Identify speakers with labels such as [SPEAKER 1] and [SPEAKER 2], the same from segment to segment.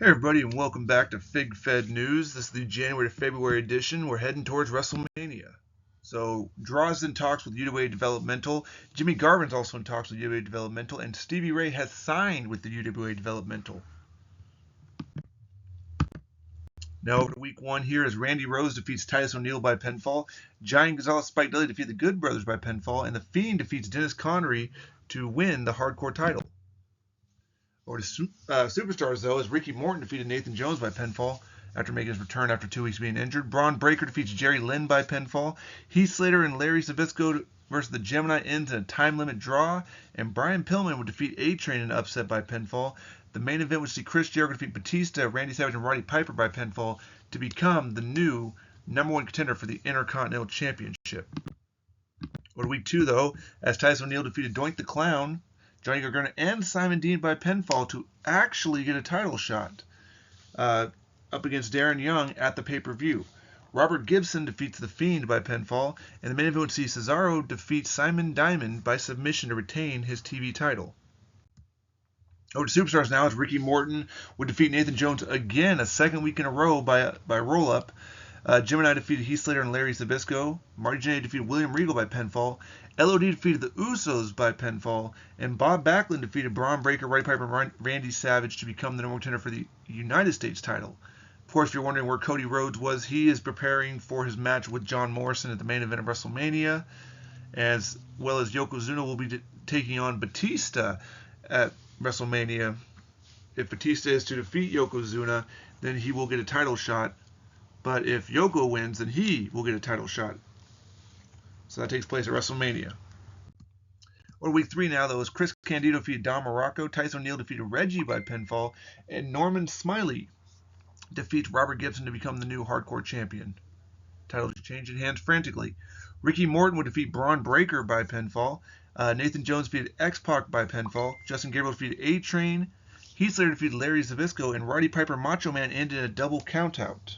[SPEAKER 1] Hey everybody, and welcome back to Fed News. This is the January to February edition. We're heading towards WrestleMania. So Draws in talks with UWA Developmental. Jimmy Garvin's also in talks with UWA Developmental, and Stevie Ray has signed with the UWA Developmental. Now over to week one here as Randy Rose defeats Titus O'Neil by pinfall. Giant Gonzalez Spike Dudley defeat the Good Brothers by pinfall, and The Fiend defeats Dennis Connery to win the Hardcore title. Over to Superstars, though, as Ricky Morton defeated Nathan Jones by pinfall after making his return after 2 weeks being injured. Braun Breaker defeats Jerry Lynn by pinfall. Heath Slater and Larry Zbyszko versus the Gemini ends in a time limit draw. And Brian Pillman would defeat A-Train in an upset by pinfall. The main event would see Chris Jericho defeat Batista, Randy Savage, and Roddy Piper by pinfall to become the new #1 contender for the Intercontinental Championship. Over to week two, though, as Titus O'Neil defeated Doink the Clown, Johnny Gargano, and Simon Dean by pinfall to actually get a title shot up against Darren Young at the pay-per-view. Robert Gibson defeats The Fiend by pinfall, and the main event would see Cesaro defeat Simon Diamond by submission to retain his TV title. Over to Superstars now as Ricky Morton would defeat Nathan Jones again, a second week in a row by roll-up. Gemini defeated Heath Slater and Larry Zbyszko. Marty Jannetty defeated William Regal by pinfall. LOD defeated the Usos by pinfall. And Bob Backlund defeated Braun Breaker, Roddy Piper, and Randy Savage to become the #1 contender for the United States title. Of course, if you're wondering where Cody Rhodes was, he is preparing for his match with John Morrison at the main event of WrestleMania, as well as Yokozuna will be taking on Batista at WrestleMania. If Batista is to defeat Yokozuna, then he will get a title shot. But if Yoko wins, then he will get a title shot. So that takes place at WrestleMania. Or week three now, though, is Chris Candido defeated Don Morocco, Titus O'Neil defeated Reggie by pinfall, and Norman Smiley defeats Robert Gibson to become the new Hardcore champion. Title changing hands frantically. Ricky Morton would defeat Braun Breaker by pinfall. Nathan Jones defeated X-Pac by pinfall. Justin Gabriel defeated A-Train. Heath Slater defeated Larry Zbyszko, and Roddy Piper Macho Man ended in a double countout.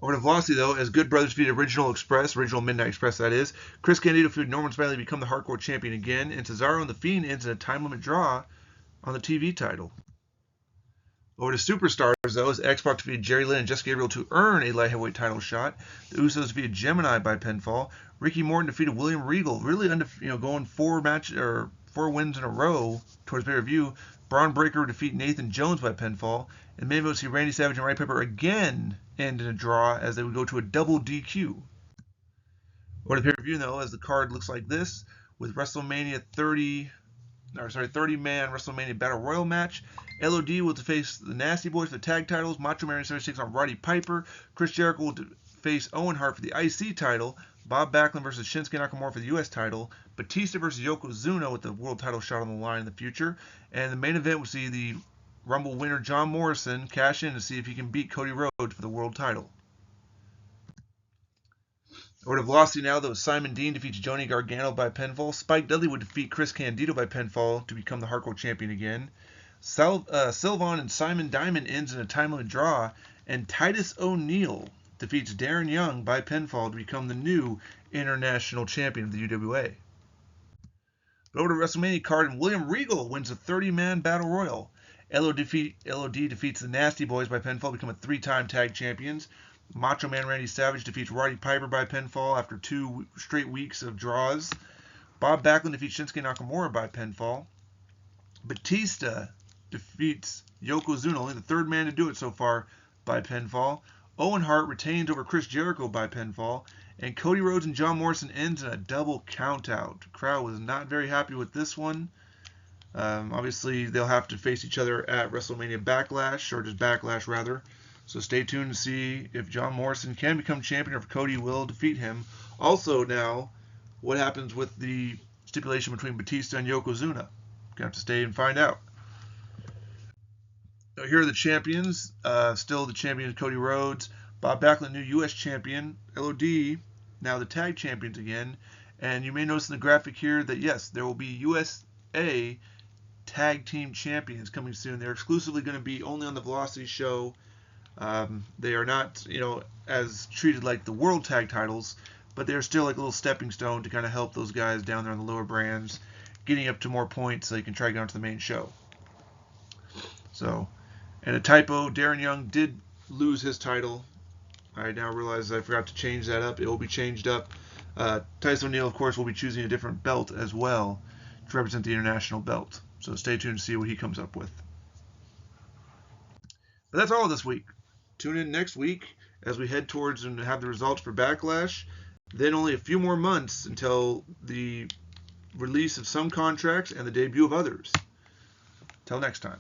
[SPEAKER 1] Over to Velocity, though, as Good Brothers defeated Original Midnight Express, that is. Chris Candido defeated Norman Smiley to become the Hardcore champion again, and Cesaro and The Fiend ends in a time limit draw on the TV title. Over to Superstars, though, as X-Pac defeated Jerry Lynn and Jessica Gabriel to earn a light heavyweight title shot. The Usos defeated Gemini by pinfall. Ricky Morton defeated William Regal, really going 4 wins in a row towards pay-per-view. Braun Breaker would defeat Nathan Jones by pinfall. And maybe we'll see Randy Savage and Roddy Piper again end in a draw as they would go to a double DQ. Or the pay-per-view, though, as the card looks like this, with WrestleMania 30-man WrestleMania Battle Royal match. LOD will face the Nasty Boys for the tag titles. Macho Man Savage takes on Roddy Piper. Chris Jericho will face Owen Hart for the IC title. Bob Backlund versus Shinsuke Nakamura for the US title. Batista versus Yokozuna with the world title shot on the line in the future. And the main event will see the Rumble winner John Morrison cash in to see if he can beat Cody Rhodes for the world title. Over to Velocity now, though, Simon Dean defeats Johnny Gargano by pinfall. Spike Dudley would defeat Chris Candido by pinfall to become the Hardcore champion again. Sylvan and Simon Diamond ends in a time limit draw, and Titus O'Neil defeats Darren Young by pinfall to become the new international champion of the UWA. But over to WrestleMania card, and William Regal wins a 30-man battle royal. LOD defeats the Nasty Boys by pinfall, becoming 3-time tag champions. Macho Man Randy Savage defeats Roddy Piper by pinfall after 2 straight weeks of draws. Bob Backlund defeats Shinsuke Nakamura by pinfall. Batista defeats Yokozuna, only the 3rd man to do it so far, by pinfall. Owen Hart retains over Chris Jericho by pinfall. And Cody Rhodes and John Morrison ends in a double countout. The crowd was not very happy with this one. Obviously, they'll have to face each other at WrestleMania Backlash, or just Backlash rather. So stay tuned to see if John Morrison can become champion or if Cody will defeat him. Also now, what happens with the stipulation between Batista and Yokozuna? Gonna have to stay and find out. So here are the champions. Still the champion is Cody Rhodes. Bob Backlund, new U.S. champion. LOD, now the tag champions again. And you may notice in the graphic here that, yes, there will be USA tag team champions coming soon. They're exclusively going to be only on the Velocity show. They are not, as treated like the world tag titles, but they're still like a little stepping stone to kind of help those guys down there on the lower brands getting up to more points so you can try to get onto the main show. So, and a typo, Darren Young did lose his title. I now realize I forgot to change that up. It will be changed up. Tyson O'Neil, of course, will be choosing a different belt as well to represent the international belt. So stay tuned to see what he comes up with. But that's all this week. Tune in next week as we head towards and have the results for Backlash. Then only a few more months until the release of some contracts and the debut of others. Till next time.